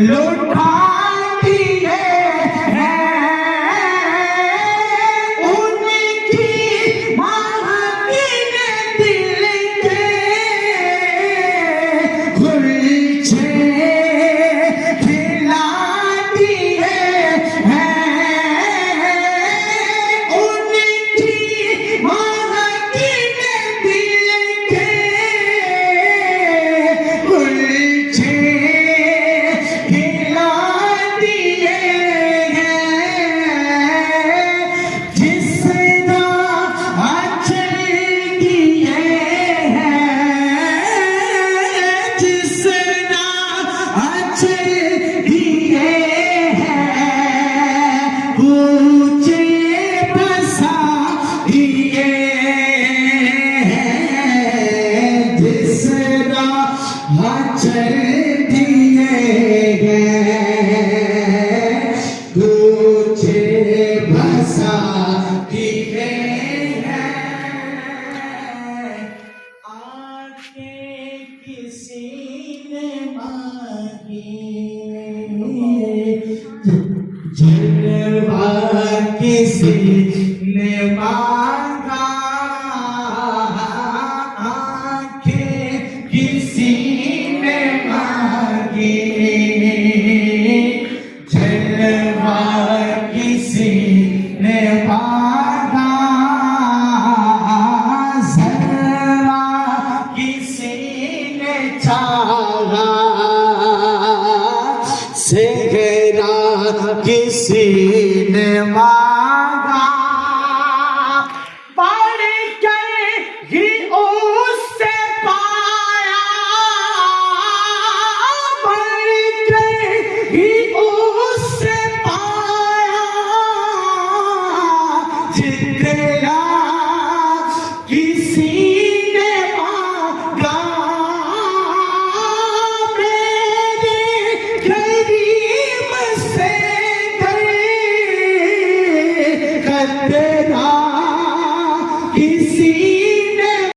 लुटा दिए हैं उनकी महकीन दिल के गुलछे खिला दिए हैं उनकी महकीन दिल के गुलछे खिला दिए हैं जिसना अचल दिए हैं जिसना अचल दिए हैं ऊंचे बसा दिए हैं जिसना अचल दिए हैं ऊंचे बसा दिए हैं आंखें किसी ने मांगी जलवा किसी ने मांगा आंखें किसी ने मांगी जलवा किसी ने मांगा जरा किसी ने चाहा सेहरा किसी ने मांगा पढ़ कर ही उससे पाया पढ़ कर ही उससे पाया